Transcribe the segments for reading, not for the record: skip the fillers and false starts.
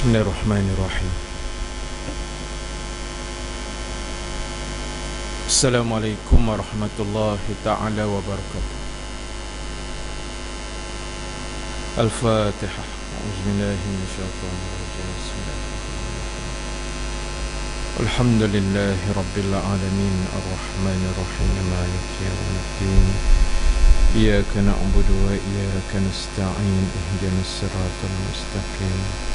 Bismillahirrahmanirrahim. Assalamualaikum warahmatullahi ta'ala wabarakatuh. Al-Fatihah. A'udzubillahi minasyaitonirrajim. Bismillahirrahmanirrahim. Alhamdulillahi rabbil alamin, arrahmanirrahim, maliki yaumiddin. Iyyaka na'budu wa iyyaka nasta'in. Ihdinas siratal mustaqim.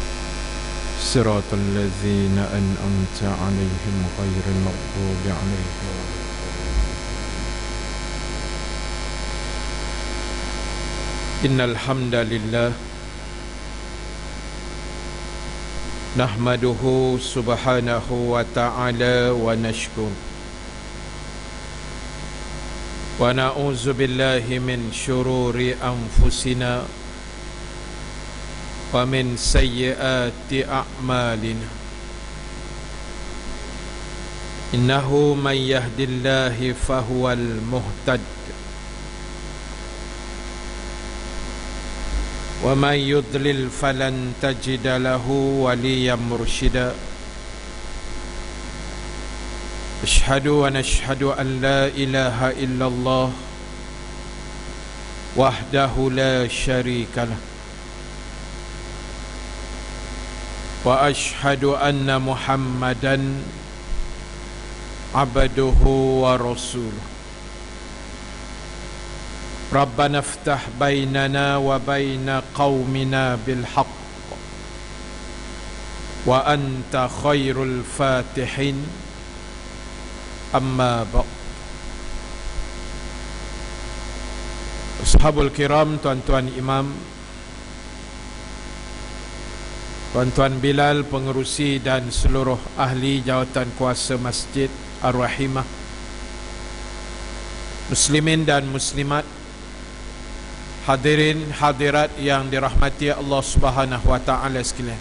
صراط الذين أنعمت عليهم غير المغضوب عليهم. إن الحمد لله نحمده سبحانه وتعالى ونشكره ونعوذ بالله من شرور أنفسنا ومن سيئات أعمالنا إنه من يهد الله فهو المهتد ومن يضلل فلن تجد له وليا مرشدا أشهد ونشهد أن لا إله إلا الله وحده لا شريك له وأشهد أن محمدًا عبده ورسوله ربنا افتح بيننا وبين قومنا بالحق وأنت خير الفاتحين أما بعد. Ashabul kiram, tuan-tuan imam, Tuan-tuan Bilal, pengerusi dan seluruh ahli jawatan kuasa Masjid Ar-Rahimah, muslimin dan muslimat, hadirin hadirat yang dirahmati Allah Subhanahu wa taala sekalian.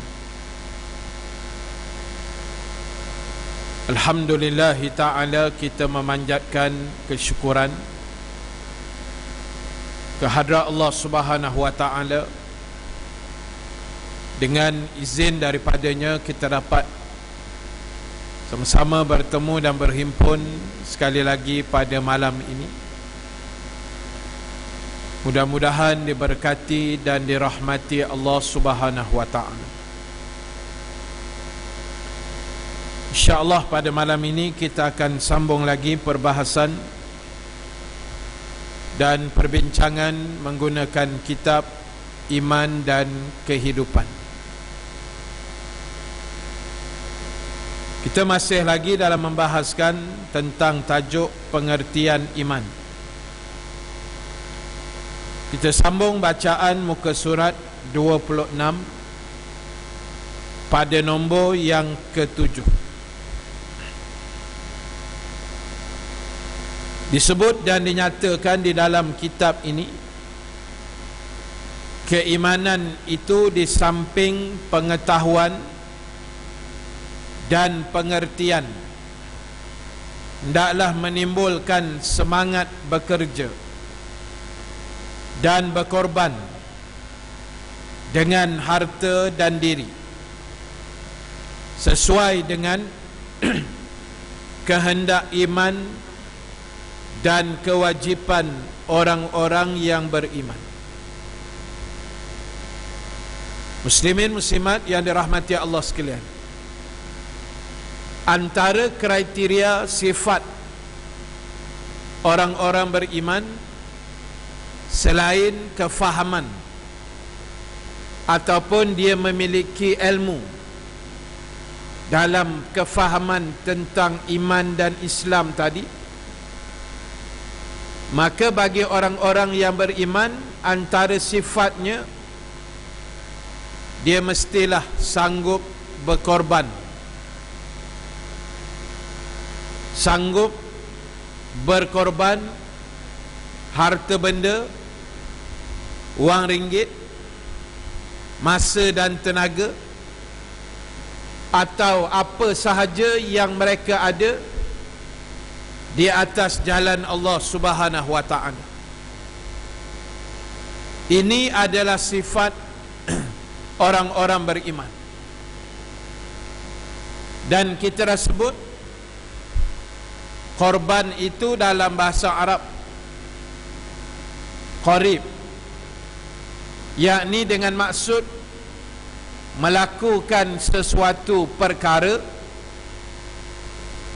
Alhamdulillah taala, kita memanjatkan kesyukuran kehadrat Allah Subhanahu wa taala. Dengan izin daripadanya kita dapat sama-sama bertemu dan berhimpun sekali lagi pada malam ini. Mudah-mudahan diberkati dan dirahmati Allah Subhanahu wa taala. InsyaAllah pada malam ini kita akan sambung lagi perbahasan dan perbincangan menggunakan kitab Iman dan Kehidupan. Kita masih lagi dalam membahaskan tentang tajuk pengertian iman. Kita sambung bacaan muka surat 26 pada nombor yang ke-7. Disebut dan dinyatakan di dalam kitab ini, keimanan itu di samping pengetahuan dan pengertian hendaklah menimbulkan semangat bekerja dan berkorban dengan harta dan diri sesuai dengan kehendak iman dan kewajipan orang-orang yang beriman. Muslimin muslimat yang dirahmati Allah sekalian, antara kriteria sifat orang-orang beriman selain kefahaman ataupun dia memiliki ilmu dalam kefahaman tentang iman dan Islam tadi, maka bagi orang-orang yang beriman, antara sifatnya dia mestilah sanggup berkorban, sanggup berkorban harta benda, wang ringgit, masa dan tenaga, atau apa sahaja yang mereka ada di atas jalan Allah Subhanahu wa taala. Ini adalah sifat orang-orang beriman. Dan kita dah sebut korban itu dalam bahasa Arab qarib, yakni dengan maksud melakukan sesuatu perkara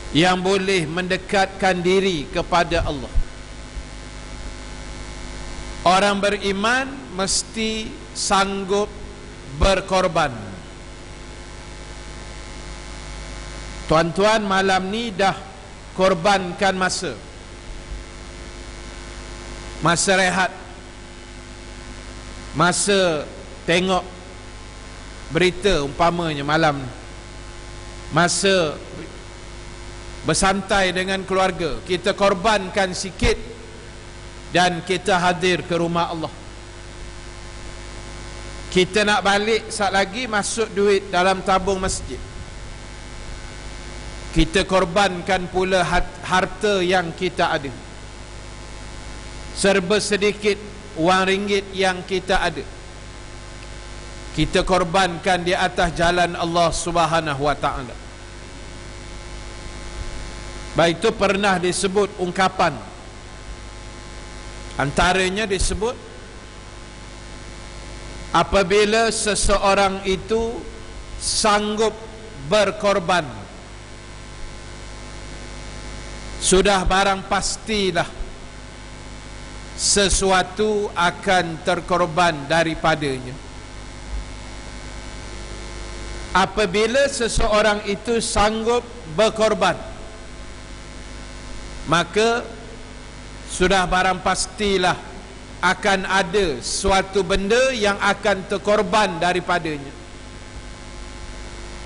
yang boleh mendekatkan diri kepada Allah. Orang beriman mesti sanggup berkorban. Tuan-tuan malam ni dah korbankan masa rehat, masa tengok berita umpamanya malam, masa bersantai dengan keluarga, kita korbankan sikit dan kita hadir ke rumah Allah. Kita nak balik sat lagi, masuk duit dalam tabung masjid. Kita korbankan pula harta yang kita ada, serba sedikit wang ringgit yang kita ada, kita korbankan di atas jalan Allah Subhanahu wa ta'ala. Baik, itu pernah disebut ungkapan, antaranya disebut apabila seseorang itu sanggup berkorban, sudah barang pastilah sesuatu akan terkorban daripadanya. Apabila seseorang itu sanggup berkorban, maka sudah barang pastilah akan ada suatu benda yang akan terkorban daripadanya,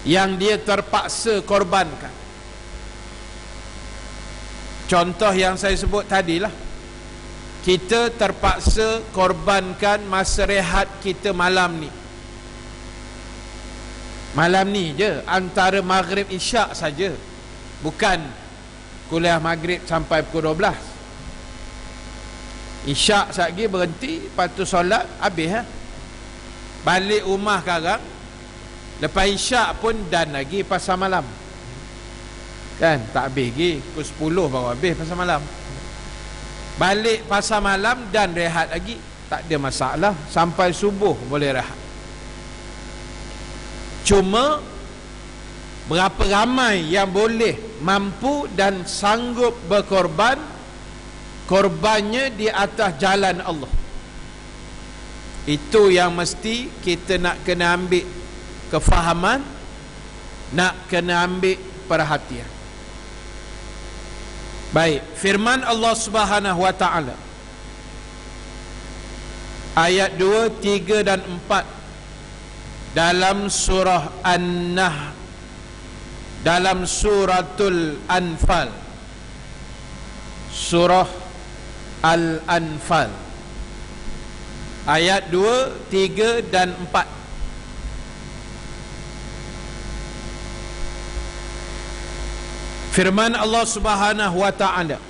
yang dia terpaksa korbankan. Contoh yang saya sebut tadilah, kita terpaksa korbankan masa rehat kita malam ni. Malam ni je, antara maghrib isyak saja, bukan kuliah maghrib sampai pukul 12. Isyak lagi berhenti, lepas tu solat, habis balik rumah sekarang, lepas isyak pun dan lagi pasal malam, kan tak habis lagi, pukul 10 baru habis pasal malam. Balik pasal malam dan rehat lagi, tak ada masalah, sampai subuh boleh rehat. Cuma berapa ramai yang boleh, mampu dan sanggup berkorban, korbannya di atas jalan Allah. Itu yang mesti kita nak kena ambil kefahaman, nak kena ambil perhatian. Baik, firman Allah Subhanahu wa ta'ala ayat 2, 3 dan 4 dalam surah An-Nahl, dalam suratul Anfal, surah Al-Anfal ayat 2, 3 dan 4. Firman Allah Subhanahu wa ta'ala,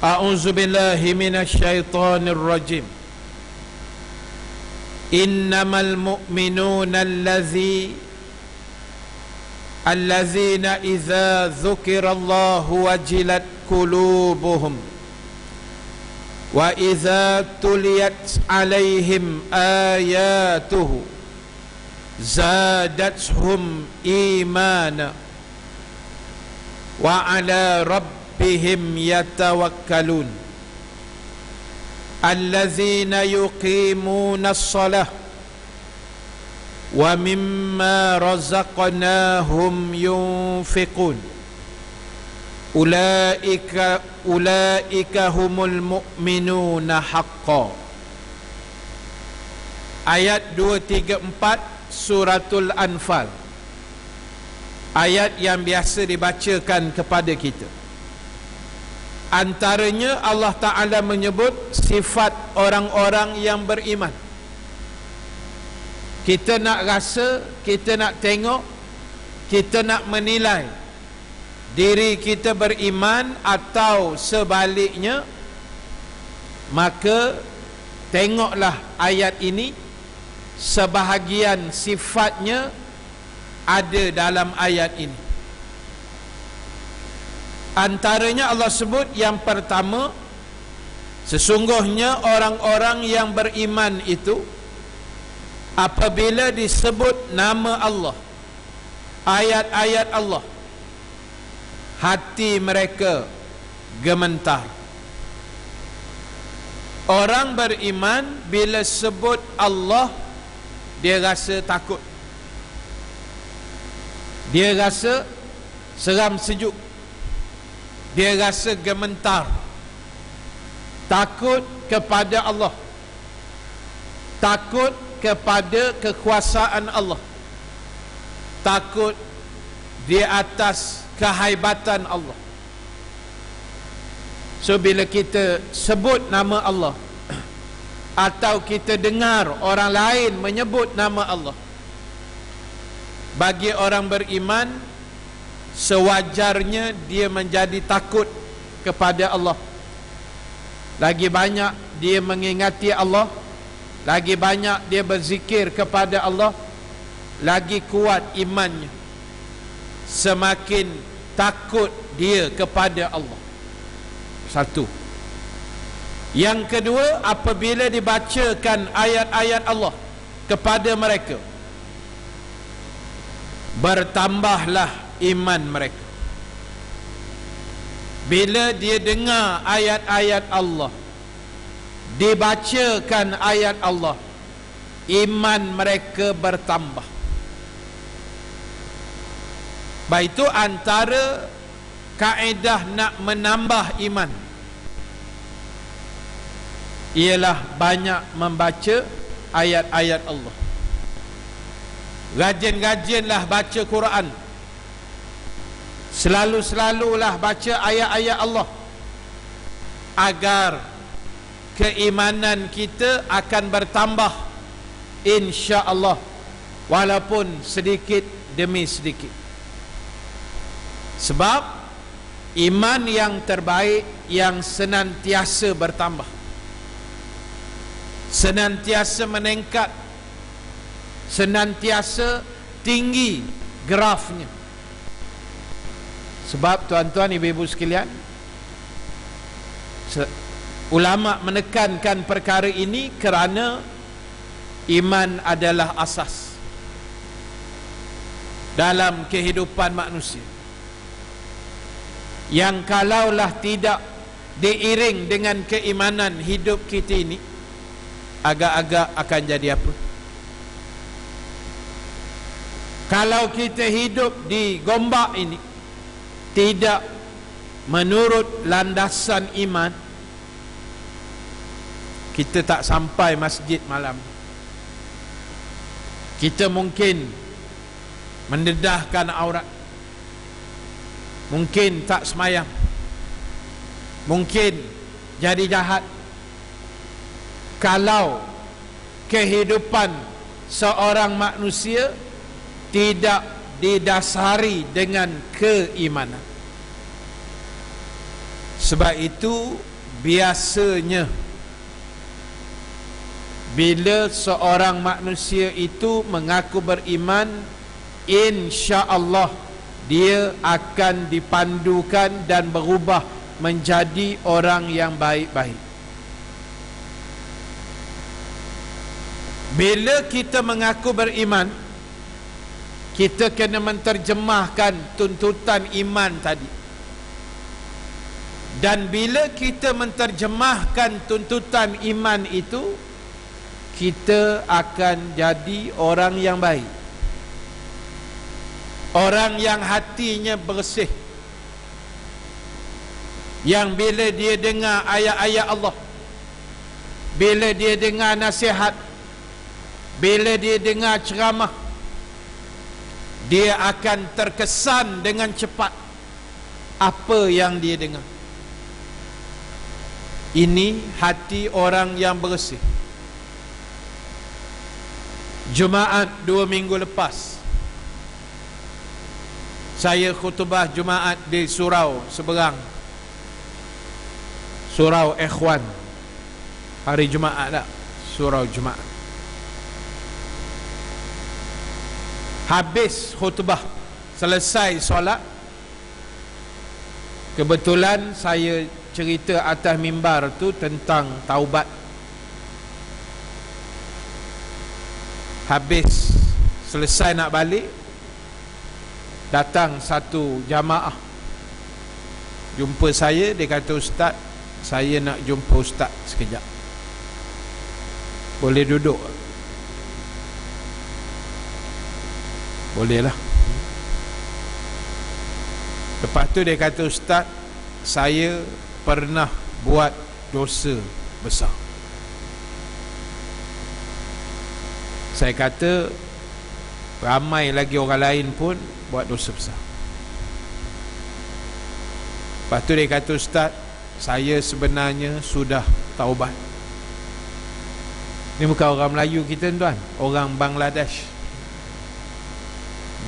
A'udzu billahi minasyaitonir rajim. Innamal mu'minuna allazina idza dzukirallahu wajilat qulubuhum wa idza tuliyat alaihim ayatuhu zadatuhum imana wa ala rabbihim yatawakkalun. Allazina yuqimuna as-salah wa mimma razaqnahum yunfiqun. Ulaika humul mu'minuna haqqan. Ayat 2, 3, 4 suratul Anfal, ayat yang biasa dibacakan kepada kita. Antaranya Allah Ta'ala menyebut sifat orang-orang yang beriman. Kita nak rasa, kita nak tengok, kita nak menilai diri kita beriman atau sebaliknya, maka tengoklah ayat ini, sebahagian sifatnya ada dalam ayat ini. Antaranya Allah sebut yang pertama, sesungguhnya orang-orang yang beriman itu apabila disebut nama Allah, ayat-ayat Allah, hati mereka gemetar. Orang beriman bila sebut Allah, dia rasa takut, dia rasa seram sejuk, dia rasa gemetar, takut kepada Allah, takut kepada kekuasaan Allah, takut di atas kehaibatan Allah. So bila kita sebut nama Allah atau kita dengar orang lain menyebut nama Allah, bagi orang beriman sewajarnya dia menjadi takut kepada Allah. Lagi banyak dia mengingati Allah, lagi banyak dia berzikir kepada Allah, lagi kuat imannya, semakin takut dia kepada Allah. Satu. Yang kedua, apabila dibacakan ayat-ayat Allah kepada mereka, bertambahlah iman mereka. Bila dia dengar ayat-ayat Allah, dibacakan ayat Allah, iman mereka bertambah. Baik, itu antara kaedah nak menambah iman, ialah banyak membaca ayat-ayat Allah. Rajin-rajinlah baca Quran, selalu-selalulah baca ayat-ayat Allah, agar keimanan kita akan bertambah, insya-Allah, walaupun sedikit demi sedikit. Sebab iman yang terbaik yang senantiasa bertambah, senantiasa meningkat, senantiasa tinggi grafnya. Sebab tuan-tuan, ibu-ibu sekalian, ulama menekankan perkara ini kerana iman adalah asas dalam kehidupan manusia, yang kalaulah tidak diiring dengan keimanan, hidup kita ini agak-agak akan jadi apa? Kalau kita hidup di gombak ini tidak menurut landasan iman, kita tak sampai masjid malam. Kita mungkin mendedahkan aurat, mungkin tak semayang, mungkin jadi jahat. Kalau kehidupan seorang manusia tidak didasari dengan keimanan. Sebab itu biasanya bila seorang manusia itu mengaku beriman, insya-Allah dia akan dipandukan dan berubah menjadi orang yang baik-baik. Bila kita mengaku beriman, kita kena menterjemahkan tuntutan iman tadi. Dan bila kita menterjemahkan tuntutan iman itu, kita akan jadi orang yang baik, orang yang hatinya bersih, yang bila dia dengar ayat-ayat Allah, bila dia dengar nasihat, bila dia dengar ceramah, dia akan terkesan dengan cepat apa yang dia dengar. Ini hati orang yang bersih. Jumaat 2 minggu lepas, saya khutbah Jumaat di surau seberang, surau Ikhwan, hari Jumaat tak, surau Jumaat. Habis khutbah, selesai solat, kebetulan saya cerita atas mimbar tu tentang taubat. Habis selesai nak balik, datang satu jamaah jumpa saya. Dia kata, "Ustaz, saya nak jumpa Ustaz sekejap, boleh duduk?" Boleh lah. Lepas tu dia kata, "Ustaz, saya pernah buat dosa besar." Saya kata, ramai lagi orang lain pun buat dosa besar. Lepas tu dia kata, "Ustaz, saya sebenarnya sudah taubat." Ni bukan orang Melayu kita, tuan, orang Bangladesh.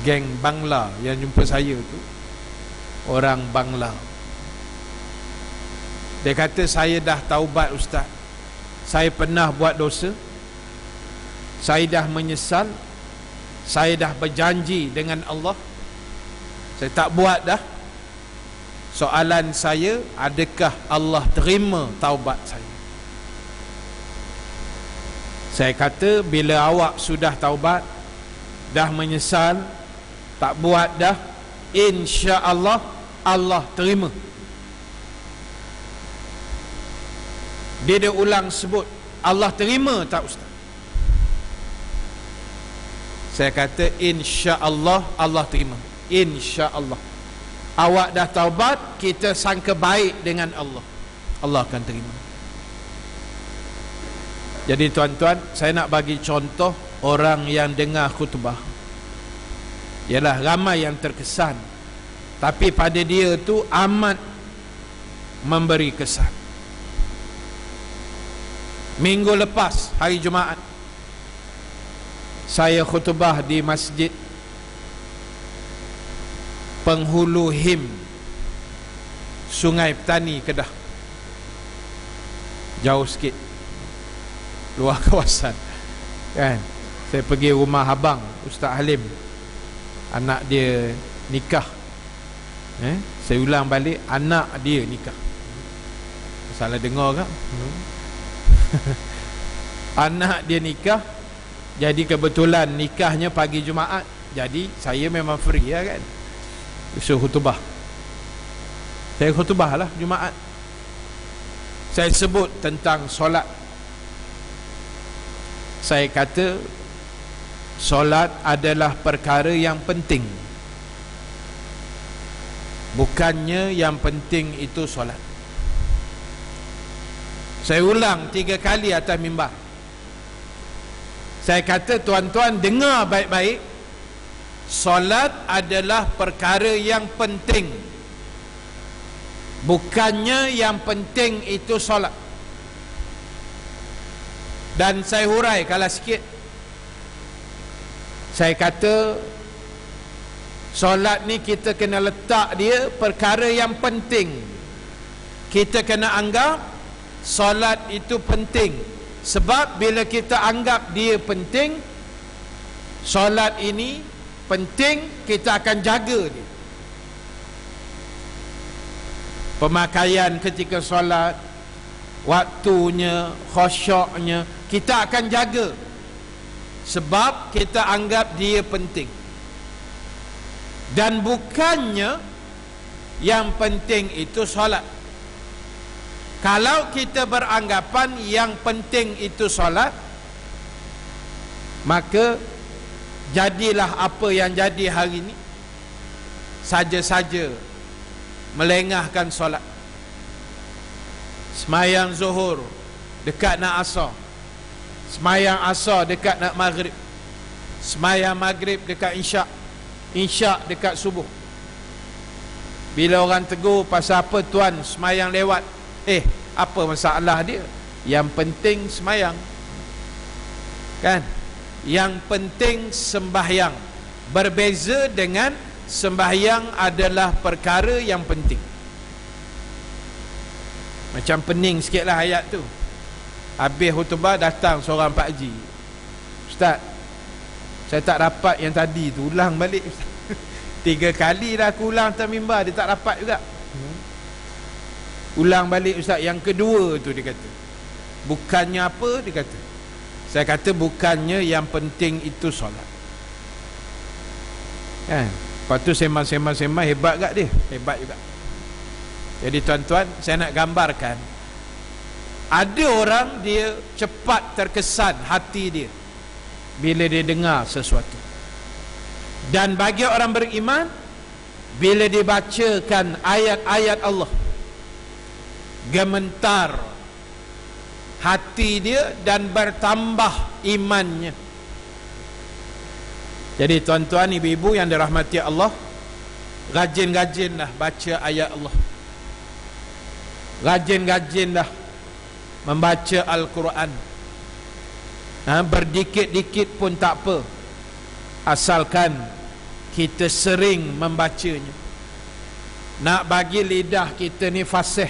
Geng Bangla yang jumpa saya tu orang Bangla. Dia kata, "Saya dah taubat, Ustaz. Saya pernah buat dosa. Saya dah menyesal. Saya dah berjanji dengan Allah. Saya tak buat dah. Soalan saya, adakah Allah terima taubat saya?" Saya kata, bila awak sudah taubat, dah menyesal, tak buat dah, insya-Allah Allah terima. Dia ulang sebut, "Allah terima tak, Ustaz?" Saya kata, insya-Allah Allah terima. Insya-Allah. Awak dah taubat, kita sangka baik dengan Allah, Allah akan terima. Jadi tuan-tuan, saya nak bagi contoh orang yang dengar khutbah. Yalah, ramai yang terkesan, tapi pada dia tu amat memberi kesan. Minggu lepas, hari Jumaat, saya khutbah di Masjid Penghulu Him, Sungai Petani, Kedah. Jauh sikit, luar kawasan, kan. Saya pergi rumah abang Ustaz Halim, anak dia nikah. Saya ulang balik, anak dia nikah. Salah dengar kan? Anak dia nikah. Jadi kebetulan nikahnya pagi Jumaat, jadi saya memang free lah, kan. Suruh khutbah. Saya khutbah lah Jumaat. Saya sebut tentang solat. Saya kata, solat adalah perkara yang penting. Bukannya yang penting itu solat. Saya ulang 3 kali atas mimbar. Saya kata, tuan-tuan dengar baik-baik, solat adalah perkara yang penting. Bukannya yang penting itu solat. Dan saya huraikanlah sikit. Saya kata, solat ni kita kena letak dia perkara yang penting. Kita kena anggap solat itu penting. Sebab bila kita anggap dia penting, solat ini penting, kita akan jaga dia. Pemakaian ketika solat, waktunya, khusyuknya, kita akan jaga. Sebab kita anggap dia penting. Dan bukannya yang penting itu solat. Kalau kita beranggapan yang penting itu solat, maka jadilah apa yang jadi hari ini, saja-saja melengahkan solat. Semayang zuhur dekat nak asar, semayang asar dekat nak maghrib, semayang maghrib dekat isyak, isyak dekat subuh. Bila orang tegur, pasal apa tuan semayang lewat? Apa masalah dia? Yang penting semayang, kan? Yang penting sembahyang. Berbeza dengan sembahyang adalah perkara yang penting. Macam pening sikitlah ayat tu. Habis khutbah, datang seorang Pak Haji, "Ustaz, saya tak dapat yang tadi tu, ulang balik Ustaz. 3 kali dah aku ulang atas mimbar, dia tak dapat juga. Ulang balik Ustaz, yang kedua tu dia kata. Bukannya apa, dia kata. Saya kata bukannya yang penting itu solat. Kan? Lepas tu sembang-sembang hebat kat dia, hebat juga. Jadi tuan-tuan, saya nak gambarkan, ada orang dia cepat terkesan hati dia bila dia dengar sesuatu. Dan bagi orang beriman, bila dibacakan ayat-ayat Allah, gementar hati dia dan bertambah imannya. Jadi tuan-tuan, ibu-ibu yang dirahmati Allah, rajin-rajinlah baca ayat Allah, rajin-rajinlah membaca Al-Quran. Berdikit-dikit pun tak apa, asalkan kita sering membacanya. Nak bagi lidah kita ni fasih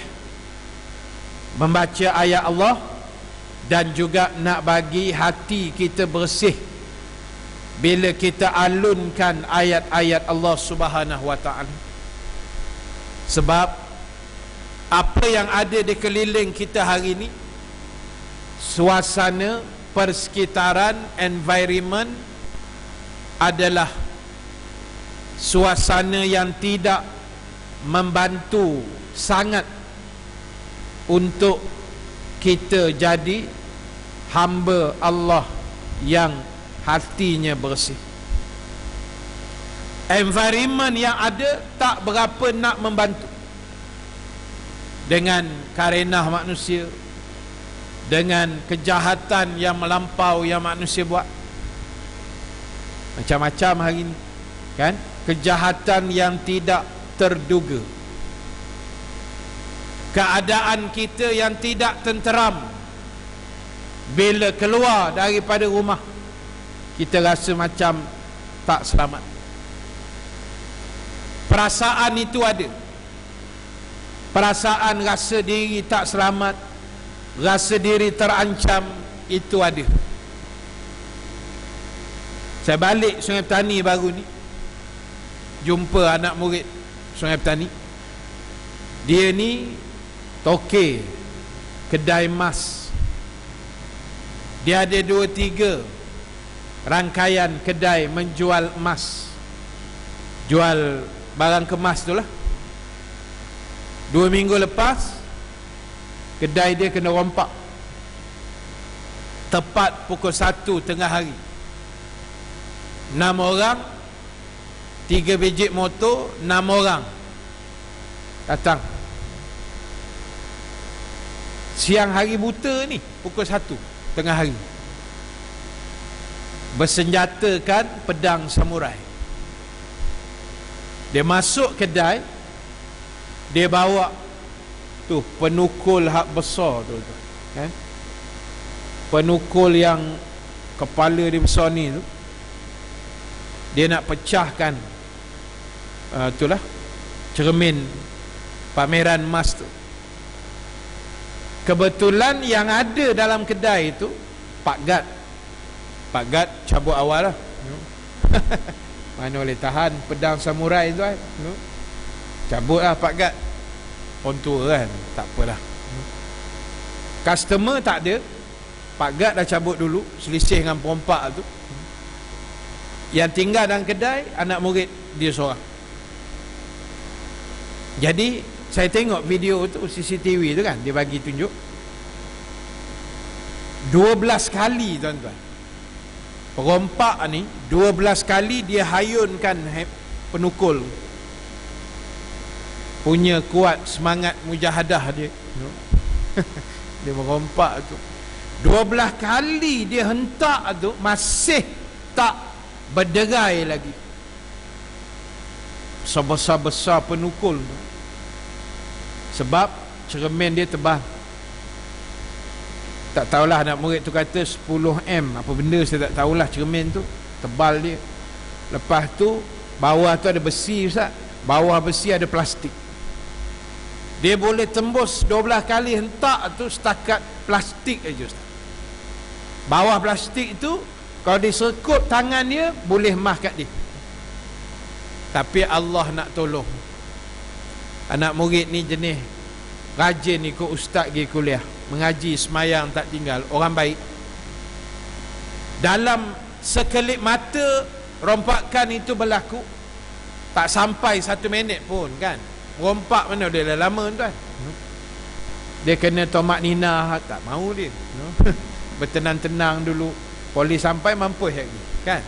membaca ayat Allah, dan juga nak bagi hati kita bersih bila kita alunkan ayat-ayat Allah Subhanahu wa ta'ala. Sebab apa yang ada di keliling kita hari ini, suasana, persekitaran, environment adalah suasana yang tidak membantu sangat untuk kita jadi hamba Allah yang hatinya bersih. Environment yang ada tak berapa nak membantu dengan karenah manusia, dengan kejahatan yang melampau yang manusia buat. Macam-macam hari ini, kan? Kejahatan yang tidak terduga, keadaan kita yang tidak tenteram. Bila keluar daripada rumah, kita rasa macam tak selamat. Perasaan itu ada. Perasaan rasa diri tak selamat, rasa diri terancam, itu ada. Saya balik Sungai Petani baru ni, jumpa anak murid Sungai Petani. Dia ni tokey kedai emas. Dia ada 2-3 rangkaian kedai menjual emas, jual barang kemas tu lah. 2 minggu lepas, kedai dia kena rompak. Tepat pukul 1 tengah hari, 6 orang, 3 biji motor, 6 orang datang. Siang hari buta ni, pukul 1 tengah hari, bersenjatakan pedang samurai. Dia masuk kedai, dia bawa tu penukul hak besar tu, kan? Penukul yang kepala dia besar ni tu, dia nak pecahkan itulah cermin pameran emas tu. Kebetulan yang ada dalam kedai itu Pak Gad. Pak Gad cabut awal lah. Mana boleh tahan pedang samurai tu kan? Cabut lah Pak Gad. Orang tua kan, tak apalah. Customer tak ada, Pak Gad dah cabut dulu, selisih dengan perompak tu. Yang tinggal dalam kedai anak murid dia seorang. Jadi saya tengok video tu, CCTV tu kan, dia bagi tunjuk 12 kali tuan-tuan. Perompak ni 12 kali dia hayunkan penukul. Punya kuat semangat mujahadah dia. Dia merompak tu 12 kali dia hentak tu, masih tak berderai lagi. Sebesar-besar penukul tu. Sebab cermin dia tebal. Tak tahulah anak murid tu kata 10M apa benda, saya tak tahulah. Cermin tu tebal dia. Lepas tu bawah tu ada besi Ustaz, bawah besi ada plastik. Dia boleh tembus 12 kali hentak tu setakat plastik aja Ustaz. Bawah plastik tu Kalau diserkup tangan dia, boleh mah kat dia. Tapi Allah nak tolong. Anak murid ni jenis rajin ikut ustaz pergi kuliah, mengaji, semayang tak tinggal, orang baik. Dalam sekelip mata rompakan itu berlaku, tak sampai 1 minit pun kan. Rompak mana dia dah lama tuan. Dia kena tomak nina, tak mau dia. Bertenang-tenang dulu, polis sampai mampus lagi kan.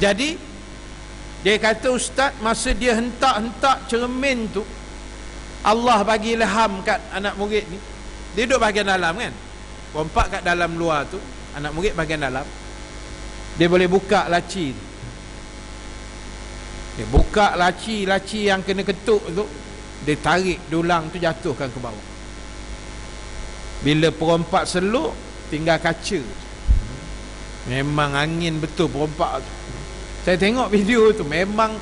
Jadi dia kata ustaz, masa dia hentak-hentak cermin tu, Allah bagi ilham kat anak murid ni. Dia duduk bahagian dalam kan, rompak kat dalam luar tu, anak murid bahagian dalam. Dia boleh buka laci. Dia buka laci yang kena ketuk tu, dia tarik dulang tu, jatuhkan ke bawah. Bila perompak seluk, tinggal kaca. Memang angin betul perompak tu. Saya tengok video tu, memang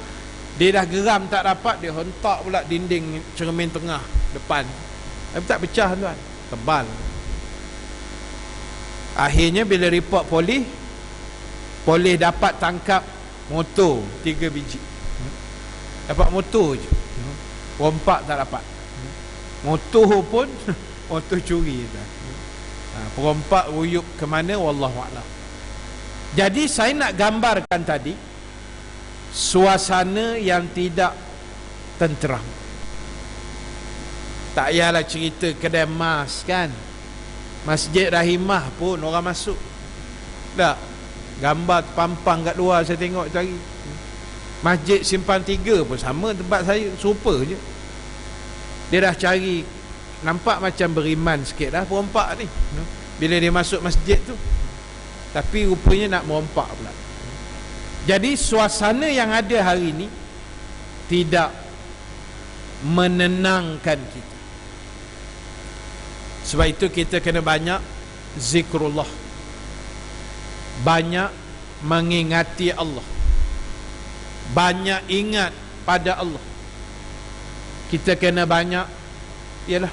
dia dah geram tak dapat, dia hentak pula dinding cermin tengah depan. Tapi tak pecah tuan, tebal. Akhirnya bila report polis dapat tangkap motor 3 biji. Dapat motor je, rompak tak dapat. Motor pun motor curi tuan. Perompak ruyuk ke mana, wallahualam. Jadi saya nak gambarkan tadi suasana yang tidak tenteram. Tak payahlah cerita kedai emas kan, Masjid Rahimah pun orang masuk. Tak, gambar terpampang kat luar saya tengok tadi. Masjid Simpang 3 pun sama tempat saya, serupa je. Dia dah cari, nampak macam beriman sikit dah perompak ni bila dia masuk masjid tu, tapi rupanya nak merompak pula. Jadi suasana yang ada hari ni tidak menenangkan kita. Sebab itu kita kena banyak zikrullah, banyak mengingati Allah, banyak ingat pada Allah. Kita kena banyak ialah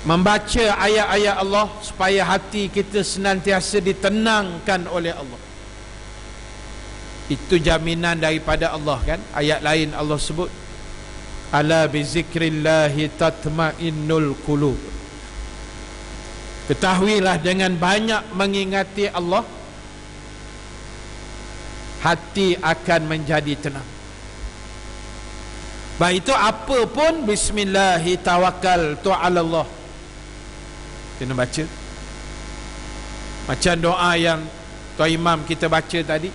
membaca ayat-ayat Allah supaya hati kita senantiasa ditenangkan oleh Allah. Itu jaminan daripada Allah kan. Ayat lain Allah sebut, ala bi zikrillahi tatmainnul qulub. Ketahuilah dengan banyak mengingati Allah, hati akan menjadi tenang. Baik itu apa pun, bismillahi tawakkaltu ala Allah. Kena baca. Macam doa yang Tuan Imam kita baca tadi,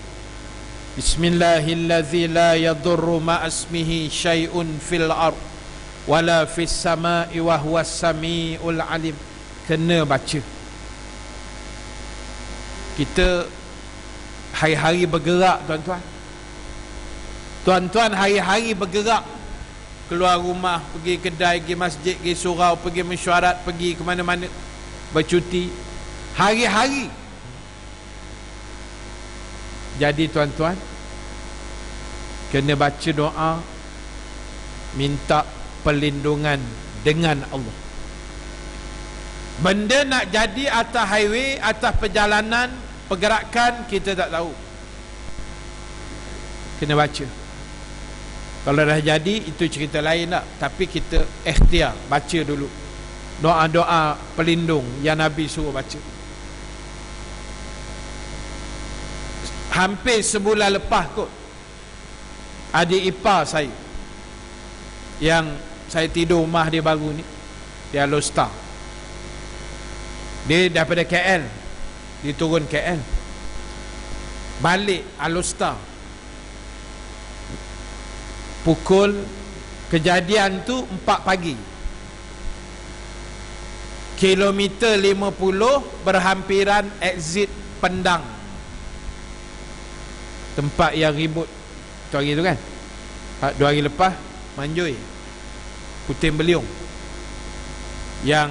Bismillahillazi la yadurru ma'asmihi syai'un fil ard wala fis sama'i wa huwas sami'ul alim. Kena baca. Kita hari-hari bergerak tuan-tuan. Tuan-tuan hari-hari bergerak, keluar rumah, pergi kedai, pergi masjid, pergi surau, pergi mesyuarat, pergi ke mana-mana, bercuti hari-hari. Jadi tuan-tuan kena baca doa, minta perlindungan dengan Allah. Benda nak jadi atas highway, atas perjalanan, pergerakan, kita tak tahu. Kena baca. Kalau dah jadi, itu cerita lain tak. Tapi kita ikhtiar baca dulu doa-doa pelindung yang Nabi suruh baca. Hampir sebulan lepas kot, adik ipar saya yang saya tidur rumah dia baru ni, dia Alostar, dia daripada KL, dia turun KL, balik Alostar. Pukul kejadian tu 4 pagi, kilometer 50 berhampiran exit Pendang, tempat yang ribut tu hari tu kan. 2 hari lepas Manjui, Puting Beliung, yang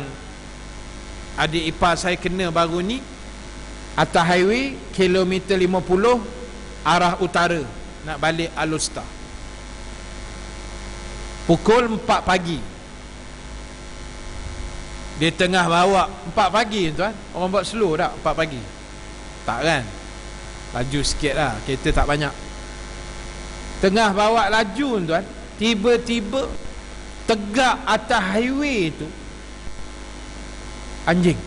adik ipar saya kena baru ni, atas highway kilometer 50 arah utara nak balik Alostar. Pukul 4 pagi dia tengah bawa, 4 pagi tuan, orang buat slow tak 4 pagi? Tak kan? laju sikit lah, kereta tak banyak. Tengah bawa laju tuan, tiba-tiba tegak atas highway tu anjing.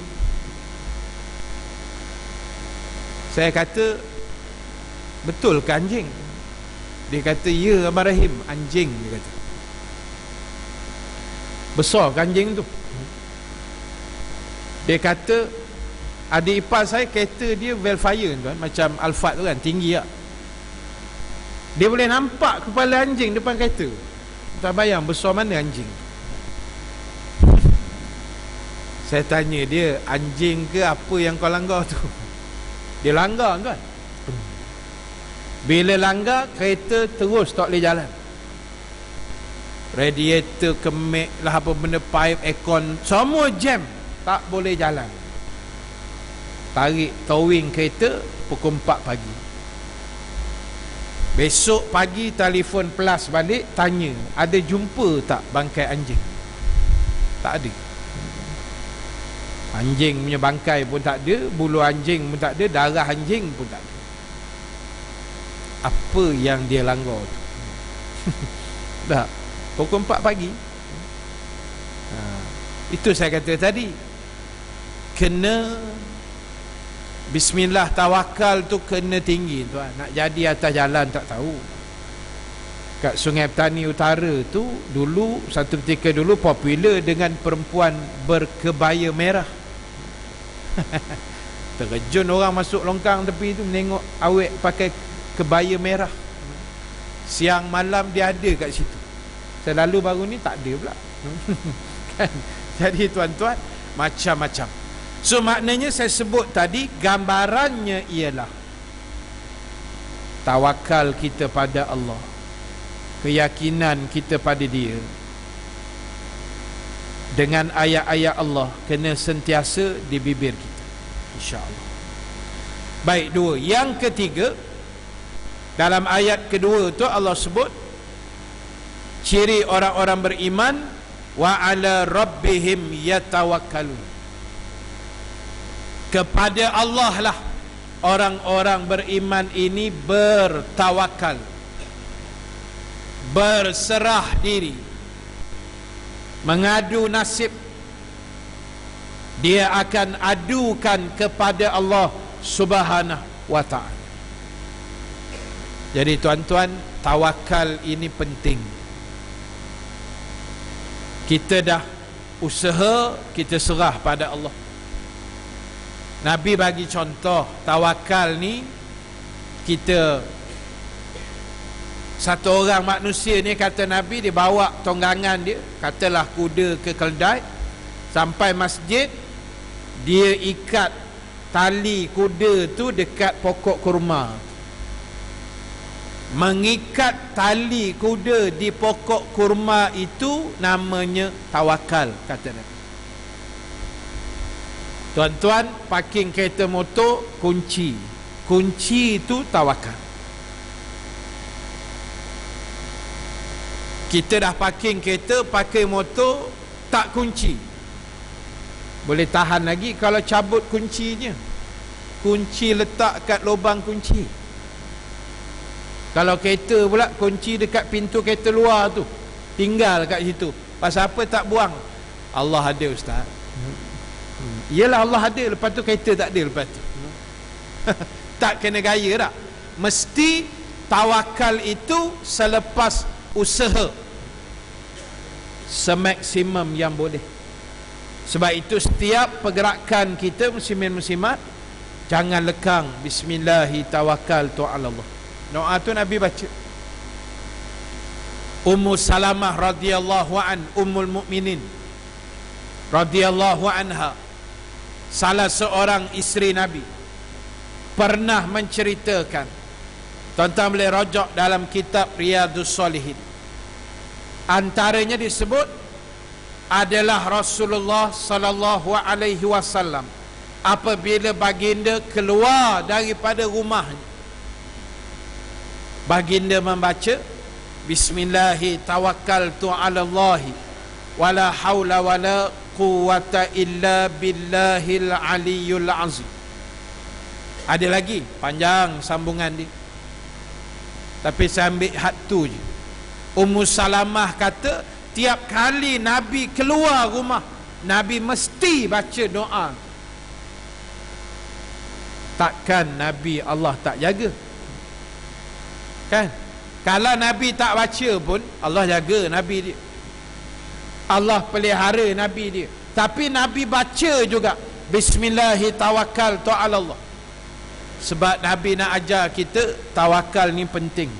Saya kata, betul ke anjing? Dia kata, ya Abang Rahim, anjing, dia kata. Besar ke anjing tu? Dia kata, adik ipar saya kereta dia Velfire tuan, macam Alphard tu kan, tinggi tak? Dia boleh nampak kepala anjing depan kereta. Tak bayang besar mana anjing. Saya tanya dia, anjing ke apa yang kau langgar tu? Dia langgar tuan. Bila langgar, kereta terus tak boleh jalan. Radiator, kemek lah, apa benda, pipe, aircon, semua jam, tak boleh jalan. Tarik towing kereta pukul 4 pagi. Besok pagi telefon Plus balik, tanya ada jumpa tak bangkai anjing. Tak ada. Anjing punya bangkai pun tak ada, bulu anjing pun tak ada, darah anjing pun tak ada. Apa yang dia langgar tu? Dah pukul 4 pagi. Itu saya kata tadi, kena bismillah, tawakal tu kena tinggi tuan. Nak jadi atas jalan tak tahu. Kat Sungai Petani Utara tu dulu, satu ketika dulu popular dengan perempuan berkebaya merah. Terjun orang masuk longkang tepi tu, menengok awet pakai kebaya merah. Siang malam dia ada kat situ. Selalu baru ni tak ada pula. Kan? Jadi tuan-tuan, macam-macam. So maknanya saya sebut tadi, gambarannya ialah tawakal kita pada Allah, keyakinan kita pada Dia, dengan ayat-ayat Allah kena sentiasa di bibir kita, insya-Allah. Baik, dua. Yang ketiga, dalam ayat kedua tu Allah sebut ciri orang-orang beriman, wa ala rabbihim yatawakkalun. Kepada Allah lah orang-orang beriman ini bertawakal, berserah diri, mengadu nasib. Dia akan adukan kepada Allah Subhanahu wa ta'ala. Jadi tuan-tuan, tawakal ini penting. Kita dah usaha, kita serah pada Allah. Nabi bagi contoh tawakal ni, kita satu orang manusia ni, kata Nabi, dia bawa tonggangan dia, katalah kuda ke keldai, sampai masjid, dia ikat tali kuda tu dekat pokok kurma. Mengikat tali kuda di pokok kurma itu namanya tawakal, kata Nabi. Tuan-tuan, parking kereta motor, kunci itu tawakal. Kita dah parking kereta, pakai motor, tak kunci, boleh tahan lagi kalau cabut kuncinya. Kunci letak kat lubang kunci. Kalau kereta pula, kunci dekat pintu kereta luar tu, tinggal kat situ. Pasal apa tak buang? Allah ada, Ustaz. Yelah, Allah ada, lepas tu kereta tak ada lepas tu. Tak kena gaya tak? Mesti tawakal itu selepas usaha semaksimum yang boleh. Sebab itu setiap pergerakan kita, muslimin-muslimat, jangan lekang. Bismillahi tawakkaltu ala Allah. Doa tu Nabi baca. Ummu Salamah radhiyallahu an, ummul mukminin radhiyallahu anha, salah seorang isteri Nabi, pernah menceritakan, tuan-tuan boleh rojak dalam kitab Riyadhus Shalihin, antaranya disebut adalah Rasulullah sallallahu alaihi wasallam apabila baginda keluar daripada rumahnya, baginda membaca Bismillahi tawakkaltu ala Allahi wala haula wala quwwata illa billahil aliyyul azim. Ada lagi panjang sambungan dia, tapi saya ambil hat tu je. Ummu Salamah kata tiap kali Nabi keluar rumah, Nabi mesti baca doa. Takkan Nabi Allah tak jaga? Kan? Kalau Nabi tak baca pun Allah jaga Nabi dia, Allah pelihara Nabi dia. Tapi Nabi baca juga Bismillahirrahmanirrahim, tawakkaltu ala Allah. Sebab Nabi nak ajar kita tawakal ni penting.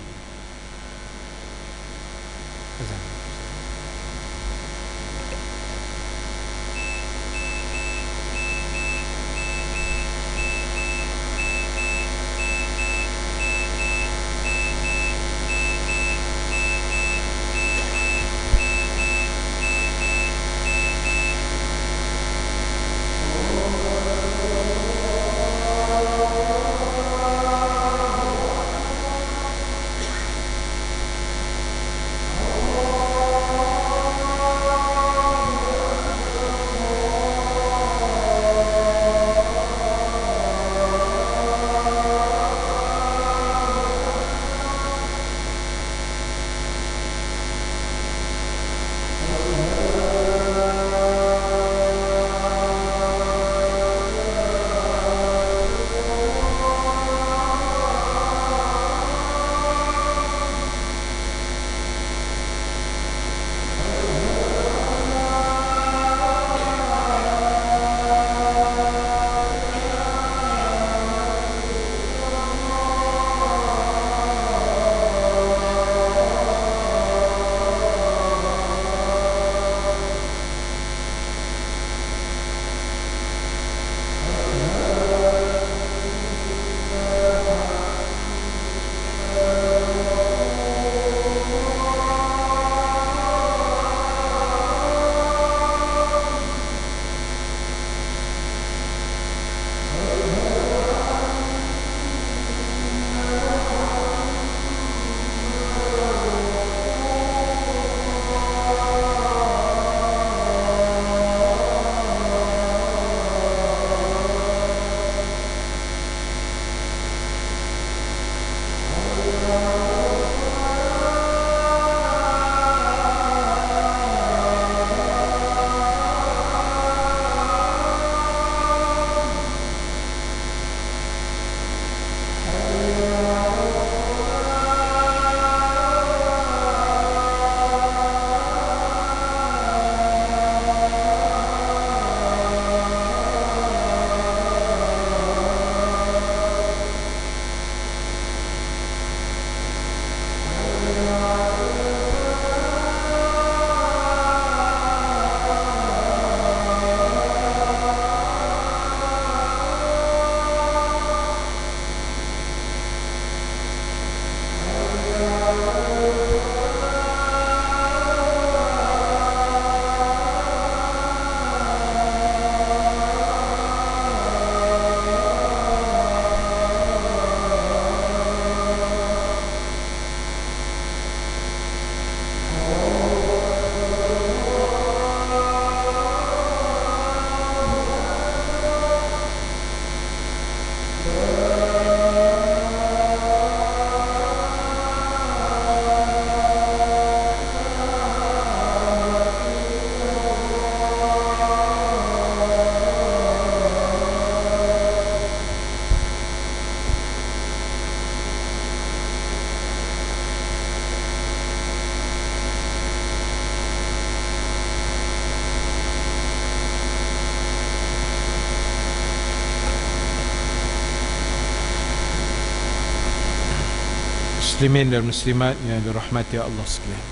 Muslimin dan muslimat yang dirahmati Allah sekalian.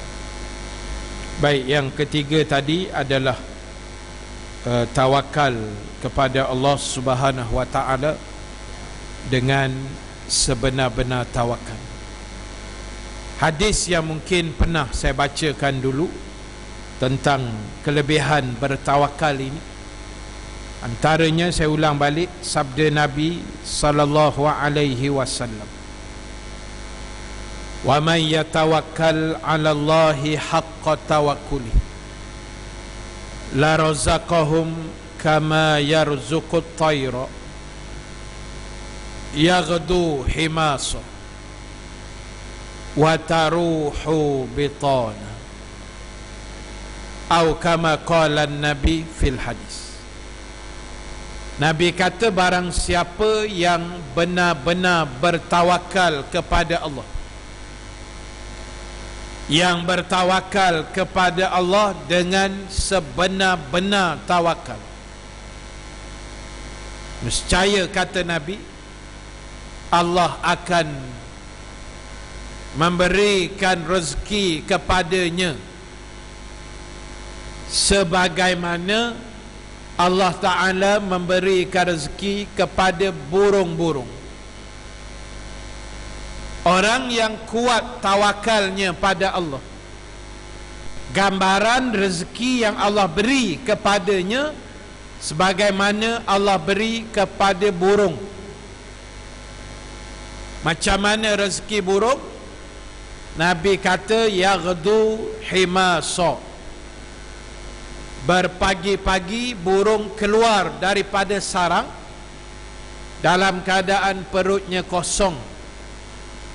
Baik, yang ketiga tadi adalah tawakal kepada Allah Subhanahu wa taala dengan sebenar-benar tawakal. Hadis yang mungkin pernah saya bacakan dulu tentang kelebihan bertawakal ini, antaranya saya ulang balik sabda Nabi sallallahu alaihi wasallam, wa man yatawakkal 'ala Allahi haqqa tawakkuli la razaqahum kama yarzuqut tayra yaghdu himasa wa taruhu bitana, atau kama qala Nabi fil hadis. Nabi kata barang siapa yang benar-benar bertawakal kepada Allah, yang bertawakal kepada Allah dengan sebenar-benar tawakal, nescaya kata Nabi, Allah akan memberikan rezeki kepadanya sebagaimana Allah Ta'ala memberikan rezeki kepada burung-burung. Orang yang kuat tawakalnya pada Allah, gambaran rezeki yang Allah beri kepadanya sebagaimana Allah beri kepada burung. Macam mana rezeki burung? Nabi kata yaghdu himasa, berpagi-pagi burung keluar daripada sarang dalam keadaan perutnya kosong,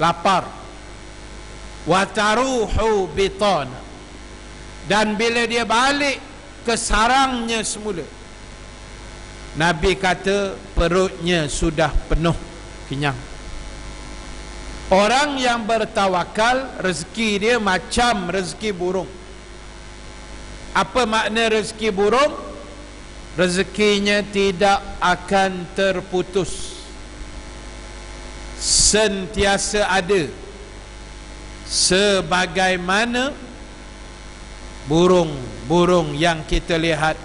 lapar. Wa taruhu bitana, dan bila dia balik ke sarangnya semula, Nabi kata perutnya sudah penuh, kenyang. Orang yang bertawakal, rezeki dia macam rezeki burung. Apa makna rezeki burung? Rezekinya tidak akan terputus, sentiasa ada, sebagaimana burung-burung yang kita lihat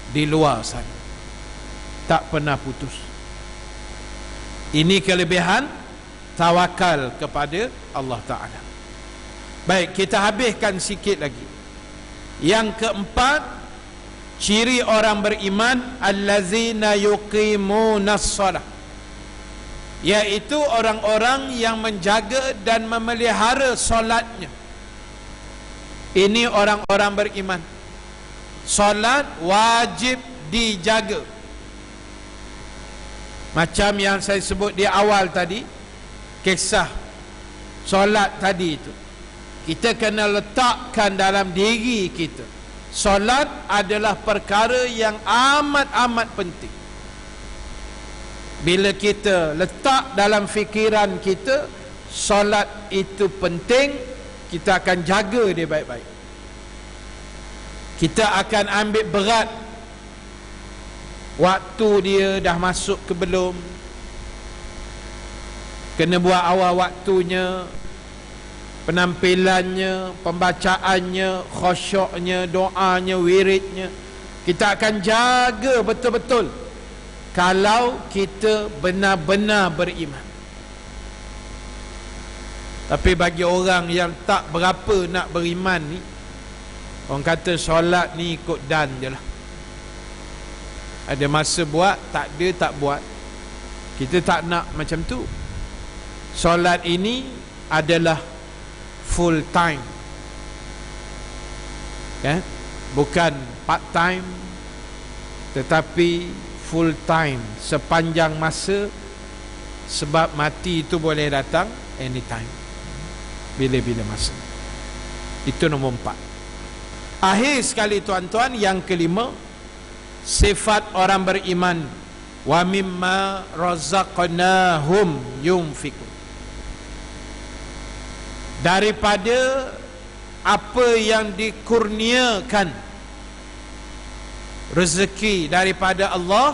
di luar sana, tak pernah putus. Ini kelebihan tawakal kepada Allah Ta'ala. Baik, kita habiskan sikit lagi. Yang keempat, ciri orang beriman, allazina yuqimunas salah, iaitu orang-orang yang menjaga dan memelihara solatnya. Ini orang-orang beriman. Solat wajib dijaga. Macam yang saya sebut di awal tadi, kisah solat tadi itu, kita kena letakkan dalam diri kita, solat adalah perkara yang amat-amat penting. Bila kita letak dalam fikiran kita solat itu penting, kita akan jaga dia baik-baik. Kita akan ambil berat waktu dia dah masuk ke belum, kena buat awal waktunya, penampilannya, pembacaannya, khusyuknya, doanya, wiridnya. Kita akan jaga betul-betul kalau kita benar-benar beriman. Tapi bagi orang yang tak berapa nak beriman ni, orang kata solat ni ikut dan je lah. Ada masa buat, tak ada tak buat. Kita tak nak macam tu. Solat ini adalah full time, bukan part time, tetapi full time, sepanjang masa. Sebab mati itu boleh datang anytime, bila-bila masa. Itu nombor 4. Akhir sekali tuan-tuan, yang kelima, sifat orang beriman, wa mimma razaqnahum yunfiqun, daripada apa yang dikurniakan rezeki daripada Allah,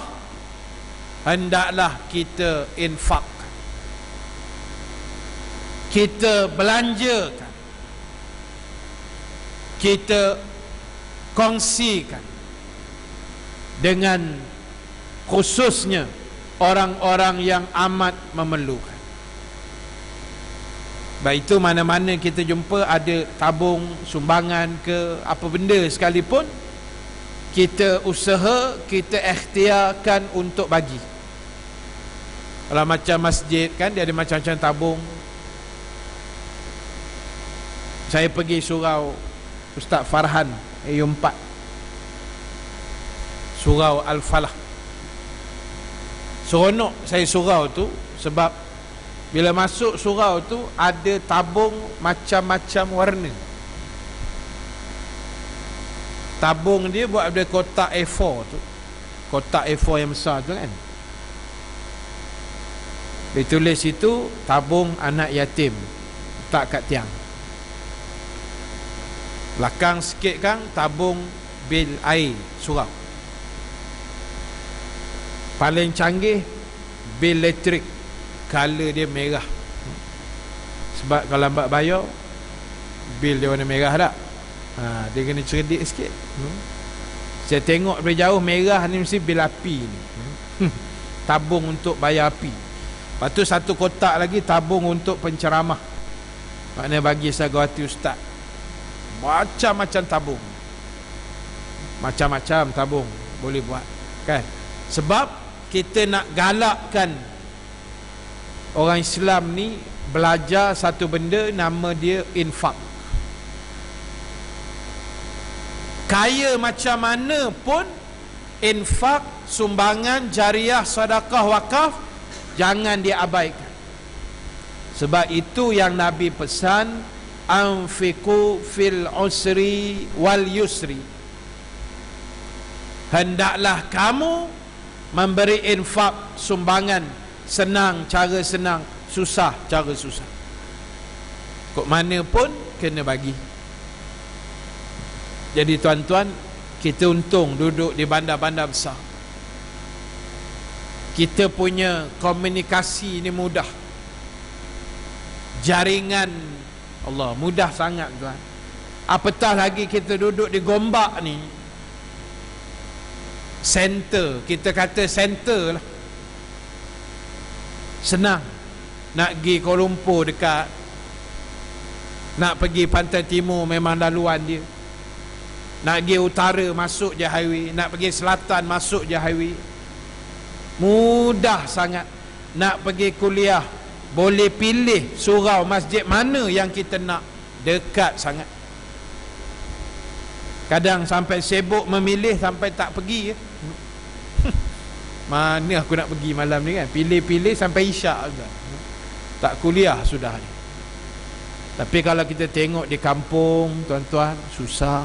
hendaklah kita infak, kita belanjakan, kita kongsikan dengan khususnya orang-orang yang amat memerlukan. Baik itu mana-mana kita jumpa ada tabung, sumbangan ke apa benda sekalipun, kita usaha, kita ikhtiarkan untuk bagi. Kalau macam masjid kan, dia ada macam-macam tabung. Saya pergi surau Ustaz Farhan AU4, surau Al-Falah. Seronok saya surau tu, Sebab bila masuk surau tu ada tabung macam-macam warna. Tabung dia buat ada kotak A4 tu. Kotak A4 yang besar tu kan. Ditulis itu tabung anak yatim, letak kat tiang. Belakang sikit kan tabung bil air surau. Paling canggih bil elektrik, color dia merah. Sebab kalau lambat bayar bil dia warna merah tak. Dia kena cerdik sikit. Saya tengok dari jauh merah ni mesti bil api ni. Tabung untuk bayar api. Lepas tu satu kotak lagi tabung untuk penceramah. Maknanya bagi sagawati ustaz. Macam-macam tabung. Macam-macam tabung boleh buat kan. Sebab kita nak galakkan orang Islam ni belajar satu benda nama dia infak. Kaya macam mana pun infak, sumbangan, jariah, sedekah, wakaf jangan diabaikan. Sebab itu yang Nabi pesan, anfiqu fil usri wal yusri. Hendaklah kamu memberi infak, sumbangan, senang cara senang, susah cara susah. Kok mana pun kena bagi. Jadi tuan-tuan, kita untung duduk di bandar-bandar besar. Kita punya komunikasi ni mudah. Jaringan Allah mudah sangat tuan. Apatah lagi kita duduk di Gombak ni, center, kita kata center lah. Senang. Nak pergi Kuala Lumpur dekat, nak pergi Pantai Timur memang laluan dia. Nak pergi utara masuk je highway, nak pergi selatan masuk je highway. Mudah sangat. Nak pergi kuliah boleh pilih surau masjid mana yang kita nak, dekat sangat. Kadang sampai sibuk memilih sampai tak pergi. Mana aku nak pergi malam ni kan, pilih-pilih sampai isyak juga. Tak kuliah sudah ni. Tapi kalau kita tengok di kampung tuan-tuan, susah.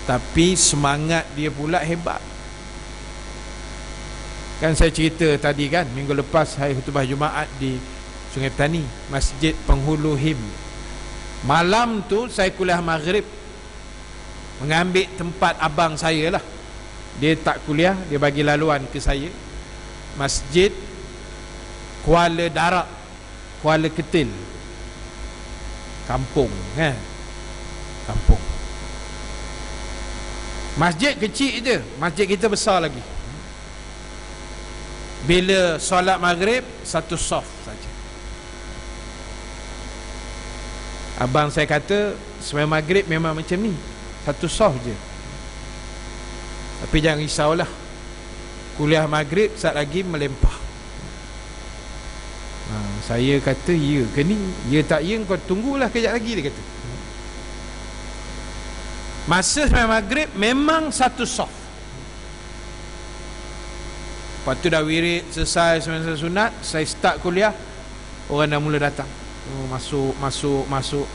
Tapi semangat dia pula hebat. Kan saya cerita tadi kan, minggu lepas hari khutbah Jumaat di Sungai Petani, Masjid Penghulu Him. Malam tu saya kuliah maghrib, mengambil tempat abang saya lah. Dia tak kuliah, dia bagi laluan ke saya. Masjid Kuala Darak, Kuala Ketil, kampung kan, kampung. Masjid kecil je, masjid kita besar lagi. Bila solat maghrib, satu saf saja. Abang saya kata sembahyang maghrib memang macam ni, satu saf je. Tapi jangan risaulah, kuliah maghrib saat lagi melempah. Saya kata ya ke ni? Ya tak ya, kau tunggulah kejap lagi, dia kata. Masa sembahyang maghrib memang satu saf. Lepas tu dah wirid selesai sembahyang sunat, saya start kuliah, orang dah mula datang. Masuk.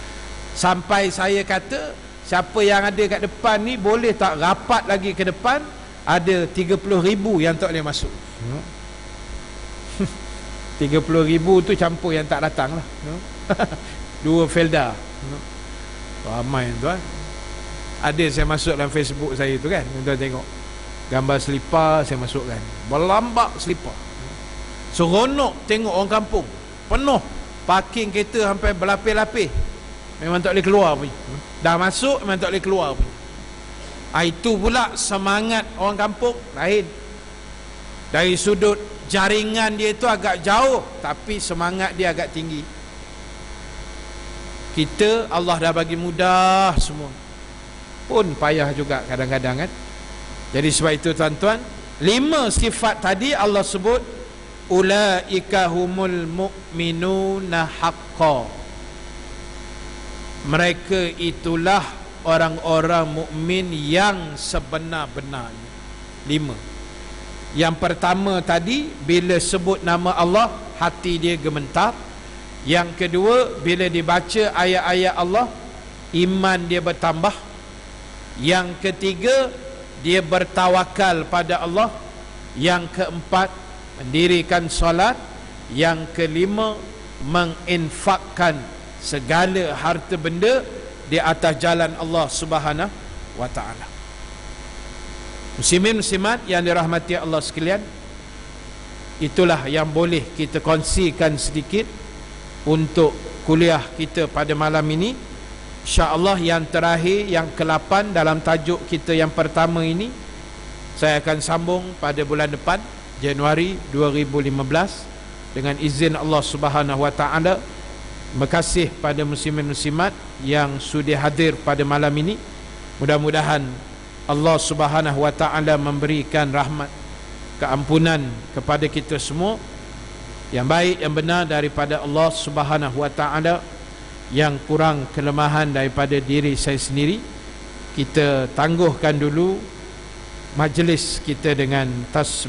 Sampai saya kata, siapa yang ada kat depan ni boleh tak rapat lagi ke depan, ada 30,000 yang tak boleh masuk. 30,000 tu campur yang tak datang lah. 2 felda. Ramai tuan. Ada saya masuk dalam Facebook saya tu kan, tuan tengok gambar selipar saya masukkan, berlambak selipar. Seronok tengok orang kampung, penuh parking kereta sampai berlapis-lapis, memang tak boleh keluar pun. Dah masuk memang tak boleh keluar pun. Itu pula semangat orang kampung lain. Dari sudut jaringan dia itu agak jauh, tapi semangat dia agak tinggi. Kita Allah dah bagi mudah semua, pun payah juga kadang-kadang kan. Jadi sebab itu tuan-tuan, 5 sifat tadi Allah sebut, ulaika humul mu'minuna haqqan. Mereka itulah orang-orang mukmin yang sebenar-benarnya. 5. Yang pertama tadi, bila sebut nama Allah, hati dia gemetar. Yang kedua, bila dibaca ayat-ayat Allah, iman dia bertambah. Yang ketiga, dia bertawakal pada Allah. Yang keempat, mendirikan solat. Yang kelima, menginfakkan segala harta benda di atas jalan Allah Subhanahu wa ta'ala. Muslimin muslimat yang dirahmati Allah sekalian, itulah yang boleh kita kongsikan sedikit untuk kuliah kita pada malam ini. InsyaAllah yang terakhir, yang ke-8 dalam tajuk kita yang pertama ini, saya akan sambung pada bulan depan, Januari 2015, dengan izin Allah Subhanahu wa ta'ala. Terima kasih pada muslimin muslimat yang sudi hadir pada malam ini. Mudah-mudahan Allah Subhanahu wa ta'ala memberikan rahmat, keampunan kepada kita semua, yang baik, yang benar daripada Allah Subhanahu wa ta'ala, yang kurang kelemahan daripada diri saya sendiri. Kita tangguhkan dulu majlis kita dengan tasbih.